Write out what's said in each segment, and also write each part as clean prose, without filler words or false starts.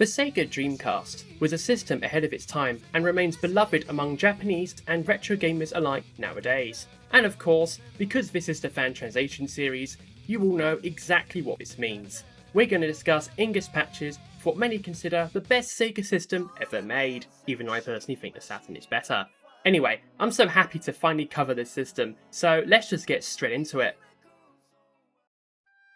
The SEGA Dreamcast was a system ahead of its time and remains beloved among Japanese and retro gamers alike nowadays. And of course, because this is the fan translation series, you all know exactly what this means. We're going to discuss English patches for what many consider the best SEGA system ever made, even though I personally think the Saturn is better. Anyway, I'm so happy to finally cover this system, so let's just get straight into it.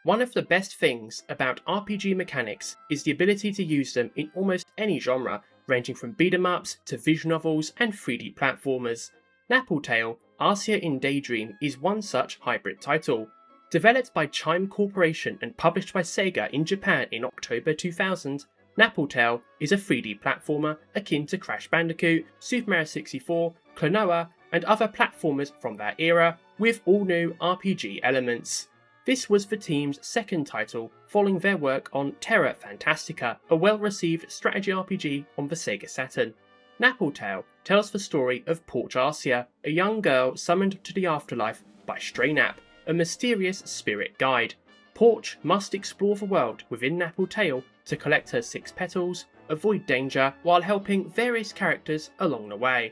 One of the best things about RPG mechanics is the ability to use them in almost any genre, ranging from beat-em-ups to visual novels and 3D platformers. Napple Tale, Arsia in Daydream is one such hybrid title. Developed by Chime Corporation and published by SEGA in Japan in October 2000, Napple Tale is a 3D platformer akin to Crash Bandicoot, Super Mario 64, Klonoa, and other platformers from that era, with all new RPG elements. This was the team's second title, following their work on Terra Fantastica, a well-received strategy RPG on the SEGA Saturn. Napple Tale tells the story of Porch Arsia, a young girl summoned to the afterlife by Stray Nap, a mysterious spirit guide. Porch must explore the world within Napple Tale to collect her 6 petals, avoid danger, while helping various characters along the way.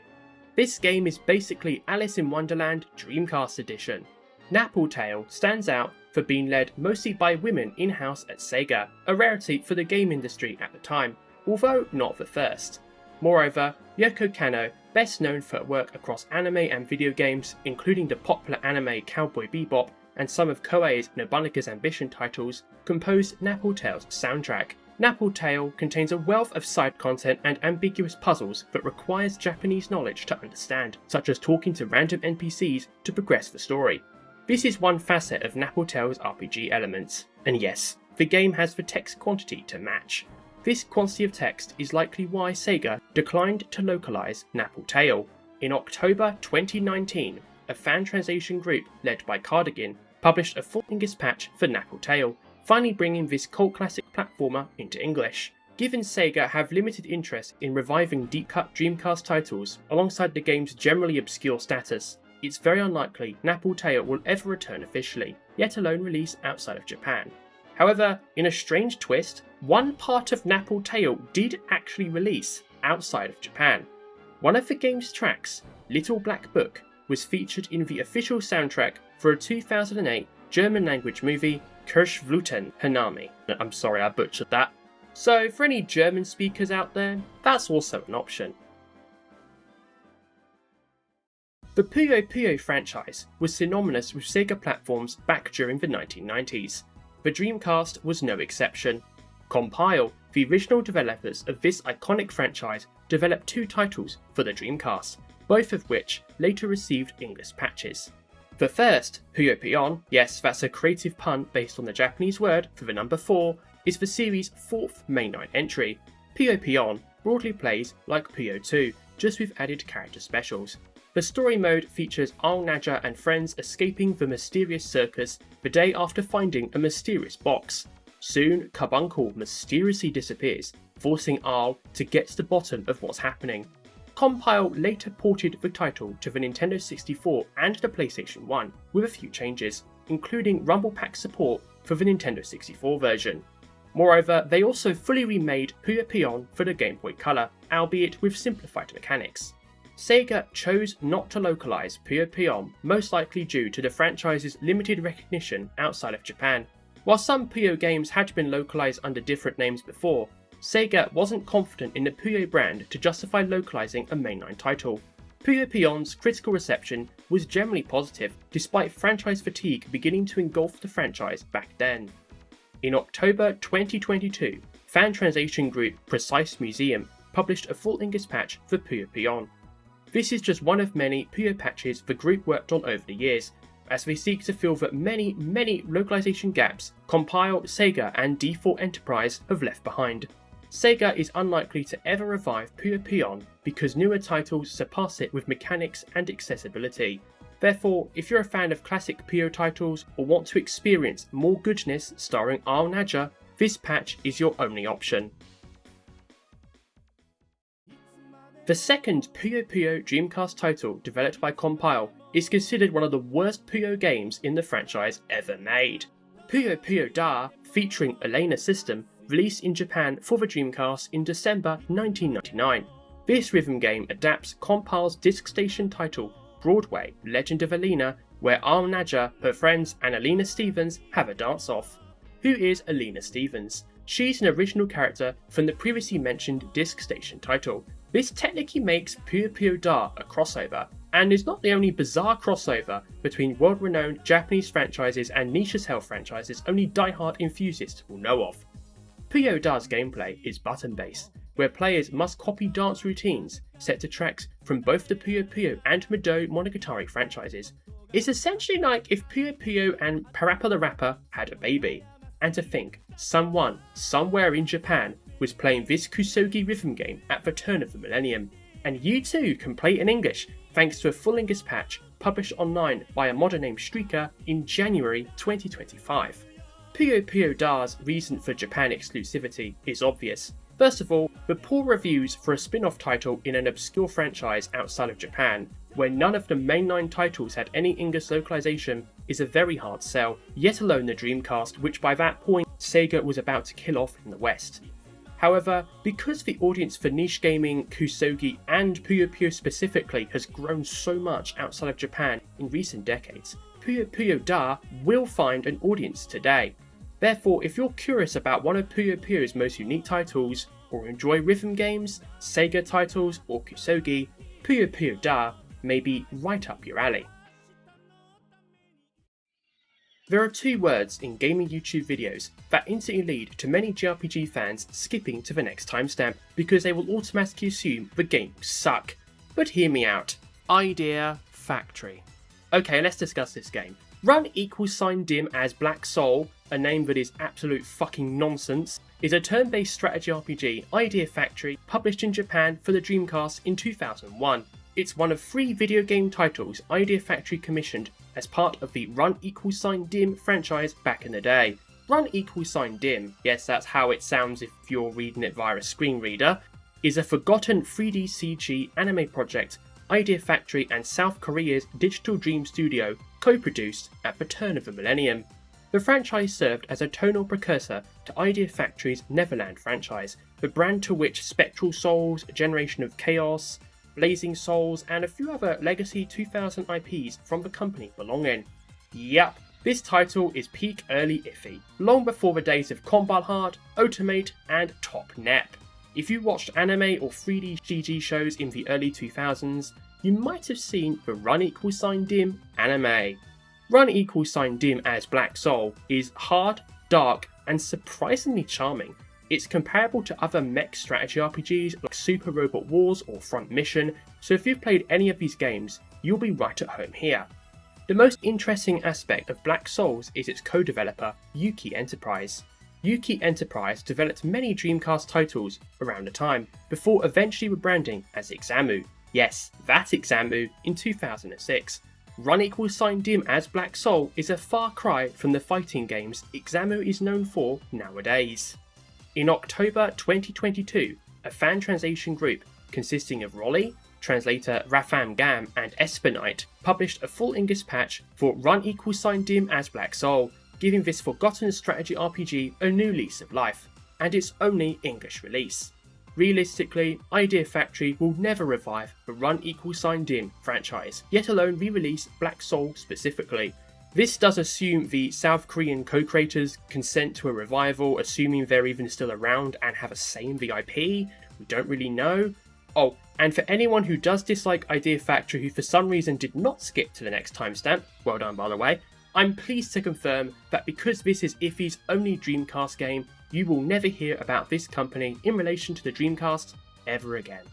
This game is basically Alice in Wonderland Dreamcast Edition. Napple Tale stands out for being led mostly by women in-house at SEGA, a rarity for the game industry at the time, although not the first. Moreover, Yoko Kanno, best known for her work across anime and video games, including the popular anime Cowboy Bebop and some of Koei's Nobunaga's Ambition titles, composed Napple Tale's soundtrack. Napple Tale contains a wealth of side content and ambiguous puzzles that requires Japanese knowledge to understand, such as talking to random NPCs to progress the story. This is one facet of Napple Tale's RPG elements, and yes, the game has the text quantity to match. This quantity of text is likely why SEGA declined to localise Napple Tale. In October 2019, a fan translation group led by Cardigan published a full English patch for Napple Tale, finally bringing this cult classic platformer into English. Given SEGA have limited interest in reviving deep-cut Dreamcast titles alongside the game's generally obscure status, it's very unlikely Napple Tale will ever return officially, let alone release outside of Japan. However, in a strange twist, one part of Napple Tale did actually release outside of Japan. One of the game's tracks, Little Black Book, was featured in the official soundtrack for a 2008 German language movie, Kirschblüten Hanami. I'm sorry I butchered that. So for any German speakers out there, that's also an option. The Puyo Puyo franchise was synonymous with SEGA platforms back during the 1990s. The Dreamcast was no exception. Compile, the original developers of this iconic franchise, developed 2 titles for the Dreamcast, both of which later received English patches. The first, Puyo Puyo, yes, that's a creative pun based on the Japanese word for the number 4, is the series' 4th mainline entry. Puyo Puyo broadly plays like Puyo 2, just with added character specials. The story mode features Naja and friends escaping the mysterious circus the day after finding a mysterious box. Soon, Carbuncle mysteriously disappears, forcing to get to the bottom of what's happening. Compile later ported the title to the Nintendo 64 and the PlayStation 1, with a few changes, including Rumble Pack support for the Nintendo 64 version. Moreover, they also fully remade Puyo Puyo for the Game Boy Color, albeit with simplified mechanics. SEGA chose not to localise Puyo Puyo, most likely due to the franchise's limited recognition outside of Japan. While some Puyo games had been localised under different names before, SEGA wasn't confident in the Puyo brand to justify localising a mainline title. Puyo Puyo's critical reception was generally positive, despite franchise fatigue beginning to engulf the franchise back then. In October 2022, fan translation group Precise Museum published a full English patch for Puyo Puyo. This is just one of many Puyo patches the group worked on over the years, as they seek to fill the many localization gaps Compile, SEGA and D4 Enterprise have left behind. SEGA is unlikely to ever revive Puyo Puyo because newer titles surpass it with mechanics and accessibility. Therefore, if you're a fan of classic Puyo titles or want to experience more goodness starring Naja, this patch is your only option. The second Puyo Puyo Dreamcast title developed by Compile is considered one of the worst Puyo games in the franchise ever made. Puyo Puyo Da, featuring Ellena system, released in Japan for the Dreamcast in December 1999. This rhythm game adapts Compil's Disc Station title Broadway Legend of Ellena, where Naja, her friends and Ellena Stevens have a dance-off. Who is Ellena Stevens? She's an original character from the previously mentioned Disc Station title. This technically makes Puyo Puyo Da a crossover, and is not the only bizarre crossover between world-renowned Japanese franchises and niche as hell franchises only die-hard enthusiasts will know of. Puyo Da's gameplay is button-based, where players must copy dance routines set to tracks from both the Puyo Puyo and Midou Monogatari franchises. It's essentially like if Puyo Puyo and Parappa the Rapper had a baby. And to think, someone, somewhere in Japan, was playing this Kusogi rhythm game at the turn of the millennium. And you too can play it in English thanks to a full English patch published online by a modder named Streaker in January 2025. Puyo Puyo Da's reason for Japan exclusivity is obvious. First of all, the poor reviews for a spin-off title in an obscure franchise outside of Japan, where none of the mainline titles had any English localization, is a very hard sell, yet alone the Dreamcast, which by that point Sega was about to kill off in the West. However, because the audience for niche gaming, Kusogi and Puyo Puyo specifically has grown so much outside of Japan in recent decades, Puyo Puyo Da will find an audience today. Therefore, if you're curious about one of Puyo Puyo's most unique titles, or enjoy rhythm games, Sega titles, or Kusogi, Puyo Puyo Da may be right up your alley. There are two words in gaming YouTube videos that instantly lead to many JRPG fans skipping to the next timestamp because they will automatically assume the game will suck. But hear me out. Idea Factory. Okay, let's discuss this game. Run =dim as Black Soul, a name that is absolute fucking nonsense, is a turn-based strategy RPG, Idea Factory, published in Japan for the Dreamcast in 2001. It's one of 3 video game titles Idea Factory commissioned as part of the Run =dim franchise back in the day. Run =dim, yes that's how it sounds if you're reading it via a screen reader, is a forgotten 3D CG anime project Idea Factory and South Korea's Digital Dream Studio co-produced at the turn of the millennium. The franchise served as a tonal precursor to Idea Factory's Neverland franchise, the brand to which Spectral Souls, Generation of Chaos, Blazing Souls and a few other legacy 2000 IPs from the company belong in. Yup, this title is peak early iffy, long before the days of Combal Hard, Automate and Top Nep. If you watched anime or 3D CG shows in the early 2000s, you might have seen the Run =dim anime. Run =dim as Black Soul is hard, dark and surprisingly charming. It's comparable to other mech strategy RPGs like Super Robot Wars or Front Mission, so if you've played any of these games, you'll be right at home here. The most interesting aspect of Black Souls is its co-developer, Yuki Enterprise. Yuki Enterprise developed many Dreamcast titles around the time, before eventually rebranding as Ixamu. Yes, that Ixamu in 2006. Run =dim as Black Soul is a far cry from the fighting games Ixamu is known for nowadays. In October 2022, a fan translation group consisting of Rolly, translator Rafam Gam and Espinite published a full English patch for Run =dim as Black Soul, giving this forgotten strategy RPG a new lease of life, and its only English release. Realistically, Idea Factory will never revive the Run =dim franchise, yet alone re-release Black Soul specifically. This does assume the South Korean co-creators consent to a revival, assuming they're even still around and have a say in the IP. We don't really know. Oh, and for anyone who does dislike Idea Factory who for some reason did not skip to the next timestamp, well done by the way, I'm pleased to confirm that because this is Iffy's only Dreamcast game, you will never hear about this company in relation to the Dreamcast ever again.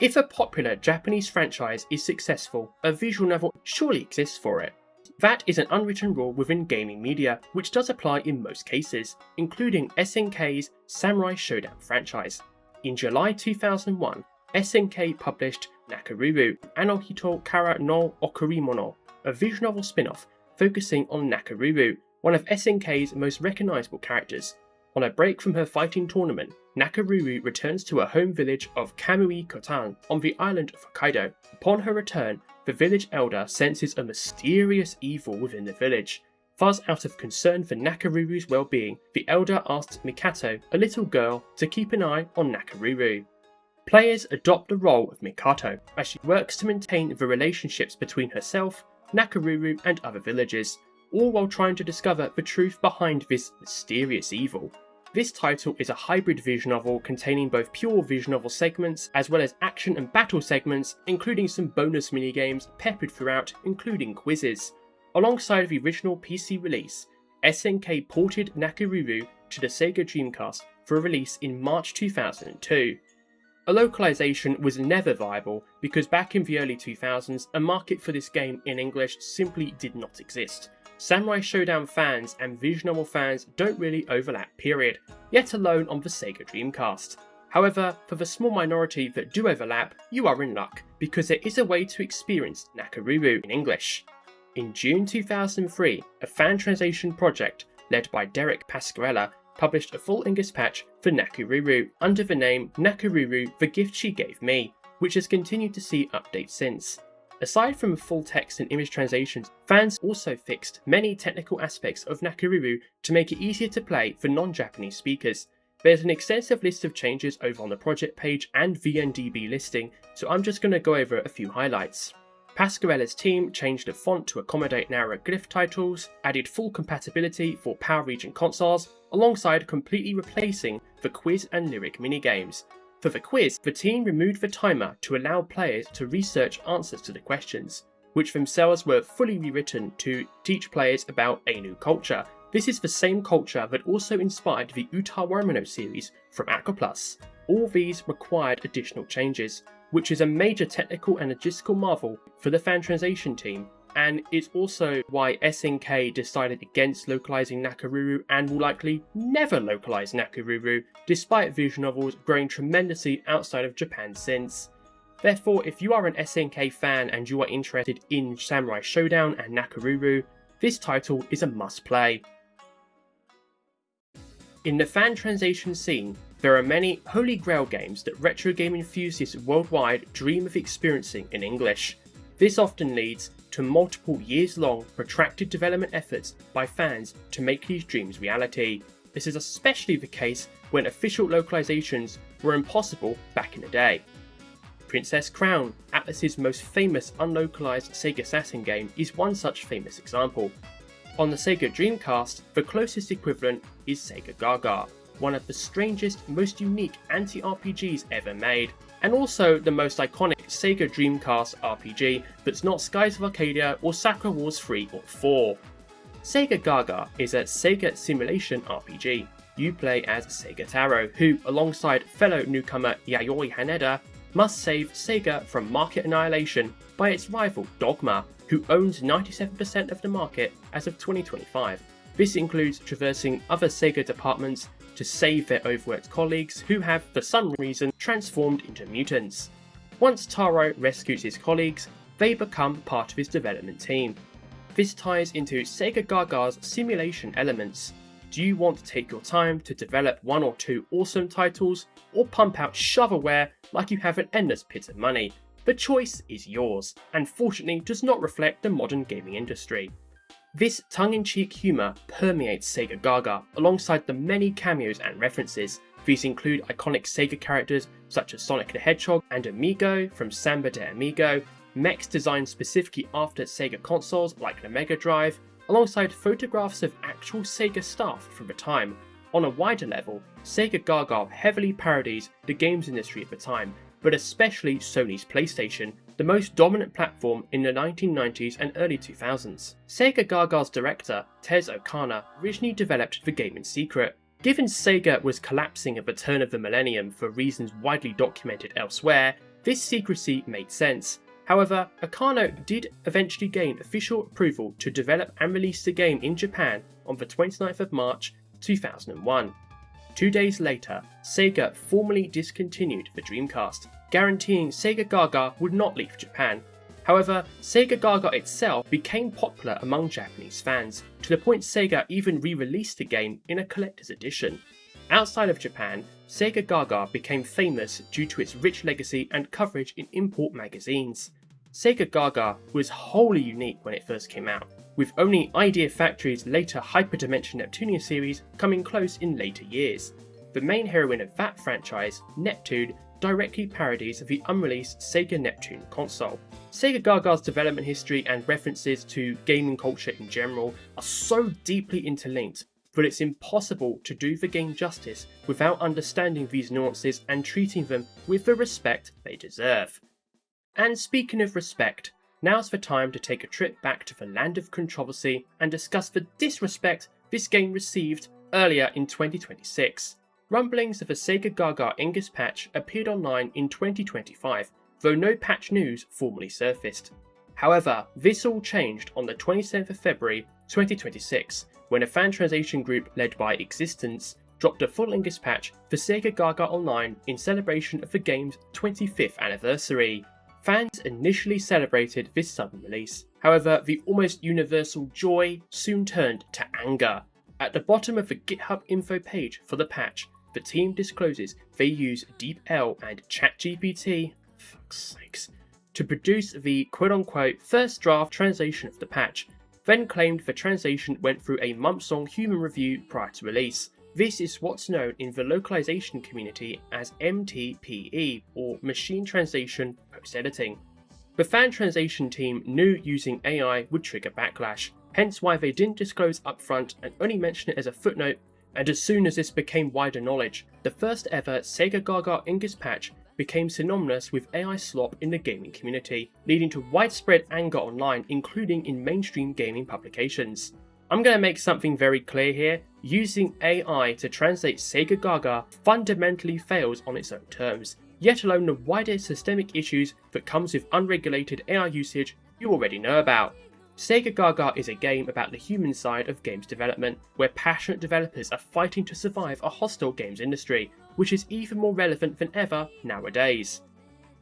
If a popular Japanese franchise is successful, a visual novel surely exists for it. That is an unwritten rule within gaming media, which does apply in most cases, including SNK's Samurai Shodown franchise. In July 2001, SNK published Nakoruru, Anohito Kara no Okurimono, a visual novel spin-off focusing on Nakoruru, one of SNK's most recognisable characters. On a break from her fighting tournament, Nakoruru returns to her home village of Kamui Kotan on the island of Hokkaido. Upon her return, the village elder senses a mysterious evil within the village. Thus, out of concern for Nakoruru's well-being, the elder asks Mikato, a little girl, to keep an eye on Nakoruru. Players adopt the role of Mikato as she works to maintain the relationships between herself, Nakoruru and other villagers, all while trying to discover the truth behind this mysterious evil. This title is a hybrid visual novel containing both pure visual novel segments as well as action and battle segments, including some bonus minigames peppered throughout, including quizzes. Alongside the original PC release, SNK ported Nakoruru to the SEGA Dreamcast for a release in March 2002. A localization was never viable because back in the early 2000s, a market for this game in English simply did not exist. Samurai Showdown fans and visual novel fans don't really overlap, period, yet alone on the SEGA Dreamcast. However, for the small minority that do overlap, you are in luck, because there is a way to experience Nakoruru in English. In June 2003, a fan translation project led by Derek Pascarella published a full English patch for Nakoruru under the name Nakoruru: The Gift She Gave Me, which has continued to see updates since. Aside from full text and image translations, fans also fixed many technical aspects of Nakoruru to make it easier to play for non-Japanese speakers. There's an extensive list of changes over on the project page and VNDB listing, so I'm just going to go over a few highlights. Pascarella's team changed the font to accommodate narrower glyph titles, added full compatibility for Power Region consoles, alongside completely replacing the quiz and lyric minigames. For the quiz, the team removed the timer to allow players to research answers to the questions, which themselves were fully rewritten to teach players about a new culture. This is the same culture that also inspired the Uta Warumono series from Aquaplus. All these required additional changes, which is a major technical and logistical marvel for the fan translation team, and it's also why SNK decided against localizing Nakoruru and will likely never localize Nakoruru, despite visual novels growing tremendously outside of Japan since. Therefore, if you are an SNK fan and you are interested in Samurai Showdown and Nakoruru, this title is a must-play. In the fan translation scene, there are many holy grail games that retro game enthusiasts worldwide dream of experiencing in English. This often leads to multiple years-long protracted development efforts by fans to make these dreams reality. This is especially the case when official localizations were impossible back in the day. Princess Crown, Atlus's most famous unlocalized SEGA Saturn game, is one such famous example. On the SEGA Dreamcast, the closest equivalent is SEGAGAGA, one of the strangest, most unique anti-RPGs ever made, and also the most iconic SEGA Dreamcast RPG that's not Skies of Arcadia or Sakura Wars 3 or 4. SEGAGAGA is a SEGA simulation RPG. You play as Sega Taro, who, alongside fellow newcomer Yayoi Haneda, must save Sega from market annihilation by its rival Dogma, who owns 97% of the market as of 2025. This includes traversing other Sega departments to save their overworked colleagues who have, for some reason, transformed into mutants. Once Taro rescues his colleagues, they become part of his development team. This ties into SEGAGAGA's simulation elements. Do you want to take your time to develop one or two awesome titles, or pump out shovelware like you have an endless pit of money? The choice is yours, and fortunately does not reflect the modern gaming industry. This tongue-in-cheek humour permeates SEGAGAGA alongside the many cameos and references. These include iconic Sega characters such as Sonic the Hedgehog and Amigo from Samba de Amigo, mechs designed specifically after Sega consoles like the Mega Drive, alongside photographs of actual Sega staff from the time. On a wider level, SEGAGAGA heavily parodies the games industry at the time, but especially Sony's PlayStation, the most dominant platform in the 1990s and early 2000s. SEGAGAGA's director, Tez Okana, originally developed the game in secret. Given Sega was collapsing at the turn of the millennium for reasons widely documented elsewhere, this secrecy made sense. However, Okano did eventually gain official approval to develop and release the game in Japan on the 29th of March 2001. 2 days later, Sega formally discontinued the Dreamcast, guaranteeing SEGAGAGA would not leave Japan. However, SEGAGAGA itself became popular among Japanese fans, to the point Sega even re-released the game in a collector's edition. Outside of Japan, SEGAGAGA became famous due to its rich legacy and coverage in import magazines. SEGAGAGA was wholly unique when it first came out. with only Idea Factory's later Hyperdimension Neptunia series coming close in later years. The main heroine of that franchise, Neptune, directly parodies the unreleased Sega Neptune console. SEGAGAGA's development history and references to gaming culture in general are so deeply interlinked that it's impossible to do the game justice without understanding these nuances and treating them with the respect they deserve. And speaking of respect, now's the time to take a trip back to the land of controversy and discuss the disrespect this game received earlier in 2026. Rumblings of a SEGAGAGA Ingus patch appeared online in 2025, though no patch news formally surfaced. However, this all changed on the 27th of February 2026, when a fan translation group led by Existence dropped a full Ingus patch for SEGAGAGA Online in celebration of the game's 25th anniversary. Fans initially celebrated this sudden release. However, the almost universal joy soon turned to anger. At the bottom of the GitHub info page for the patch, the team discloses they use DeepL and ChatGPT, fuck's sakes, to produce the quote-unquote first draft translation of the patch, then claimed the translation went through a months-long human review prior to release. This is what's known in the localization community as MTPE, or Machine Translation Post-Editing. The fan translation team knew using AI would trigger backlash, hence why they didn't disclose upfront and only mention it as a footnote, and as soon as this became wider knowledge, the first ever SEGAGAGA Ingus patch became synonymous with AI slop in the gaming community, leading to widespread anger online, including in mainstream gaming publications. I'm going to make something very clear here: using AI to translate SEGAGAGA fundamentally fails on its own terms, yet alone the wider systemic issues that comes with unregulated AI usage you already know about. SEGAGAGA is a game about the human side of games development, where passionate developers are fighting to survive a hostile games industry, which is even more relevant than ever nowadays.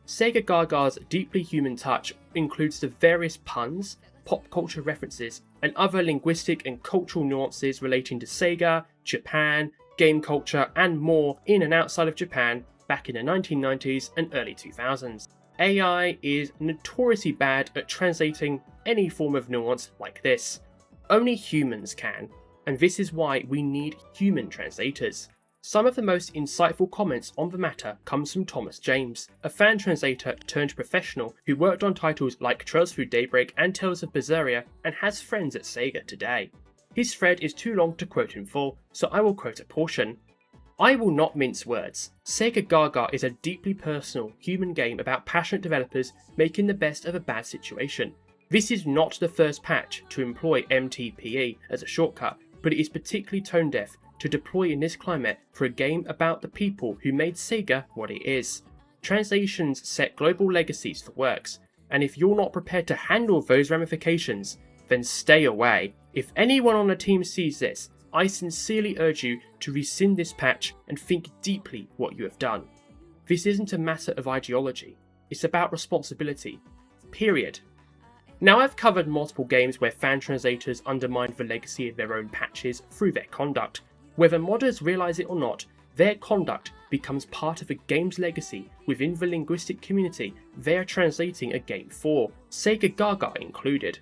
SEGAGAGA's deeply human touch includes the various puns, pop culture references, and other linguistic and cultural nuances relating to Sega, Japan, game culture, and more in and outside of Japan back in the 1990s and early 2000s. AI is notoriously bad at translating any form of nuance like this. Only humans can, and this is why we need human translators. Some of the most insightful comments on the matter comes from Thomas James, a fan translator turned professional who worked on titles like Trails Through Daybreak and Tales of Berseria and has friends at Sega today. His thread is too long to quote in full, so I will quote a portion. "I will not mince words. SEGAGAGA is a deeply personal, human game about passionate developers making the best of a bad situation. This is not the first patch to employ MTPE as a shortcut, but it is particularly tone deaf to deploy in this climate for a game about the people who made Sega what it is. Translations set global legacies for works, and if you're not prepared to handle those ramifications, then stay away. If anyone on the team sees this, I sincerely urge you to rescind this patch and think deeply what you have done. This isn't a matter of ideology, it's about responsibility. Period." Now, I've covered multiple games where fan translators undermined the legacy of their own patches through their conduct. Whether modders realise it or not, their conduct becomes part of a game's legacy within the linguistic community they are translating a game for, SEGAGAGA included.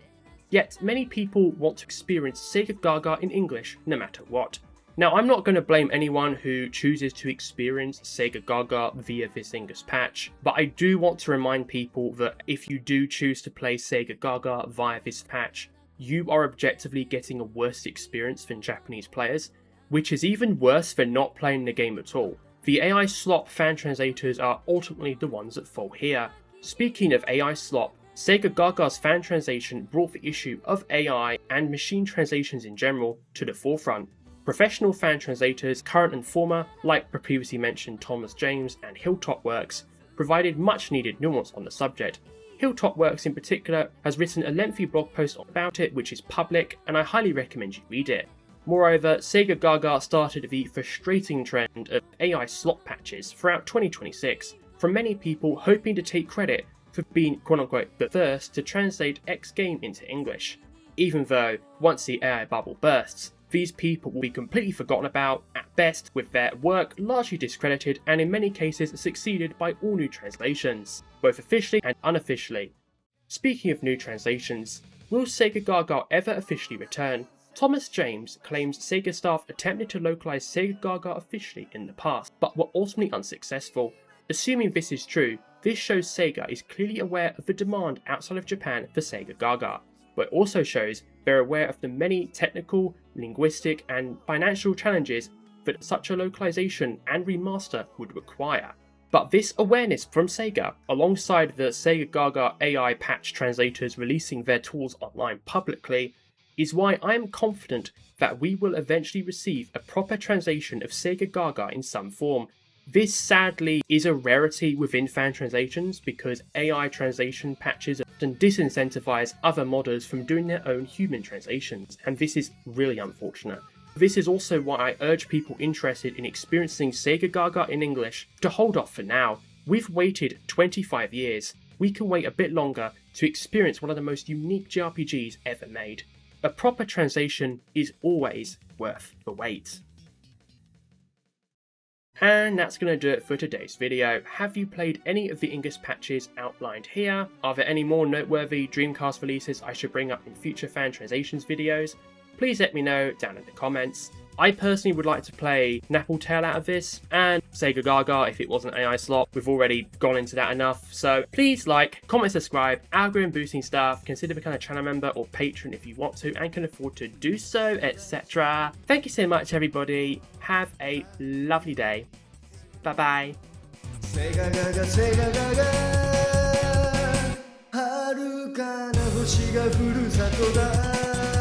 Yet many people want to experience SEGAGAGA in English no matter what. Now, I'm not going to blame anyone who chooses to experience SEGAGAGA via this Ingus patch, but I do want to remind people that if you do choose to play SEGAGAGA via this patch, you are objectively getting a worse experience than Japanese players, which is even worse than not playing the game at all. The AI slop fan translators are ultimately the ones that fall here. Speaking of AI slop, SEGAGAGA's fan translation brought the issue of AI and machine translations in general to the forefront. Professional fan translators, current and former, like the previously mentioned Thomas James and Hilltop Works, provided much needed nuance on the subject. Hilltop Works in particular has written a lengthy blog post about it which is public, and I highly recommend you read it. Moreover, SEGAGAGA started the frustrating trend of AI slot patches throughout 2026, from many people hoping to take credit for being quote-unquote the first to translate X game into English, even though once the AI bubble bursts, these people will be completely forgotten about, at best, with their work largely discredited and in many cases succeeded by all new translations, both officially and unofficially. Speaking of new translations, Will SEGAGAGA ever officially return? Thomas James claims Sega staff attempted to localise SEGAGAGA officially in the past, but were ultimately unsuccessful. Assuming this is true, this shows Sega is clearly aware of the demand outside of Japan for SEGAGAGA, but it also shows they're aware of the many technical, linguistic and financial challenges that such a localization and remaster would require. But this awareness from Sega, alongside the SEGAGAGA AI patch translators releasing their tools online publicly, is why I am confident that we will eventually receive a proper translation of SEGAGAGA in some form. This sadly is a rarity within fan translations because AI translation patches often disincentivize other modders from doing their own human translations, and this is really unfortunate. This is also why I urge people interested in experiencing SEGAGAGA in English to hold off for now. We've waited 25 years. We can wait a bit longer to experience one of the most unique JRPGs ever made. A proper translation is always worth the wait. And that's going to do it for today's video. Have you played any of the English patches outlined here? Are there any more noteworthy Dreamcast releases I should bring up in future fan translations videos? Please let me know down in the comments. I personally would like to play Napple Tale out of this, and SEGAGAGA if it wasn't AI slop. We've already gone into that enough, so please like, comment, subscribe, algorithm boosting stuff, consider becoming a channel member or patron if you want to and can afford to do so, etc. Thank you so much everybody, have a lovely day, bye bye. SEGAGAGA, SEGAGAGA 遥かな星がふるさとだ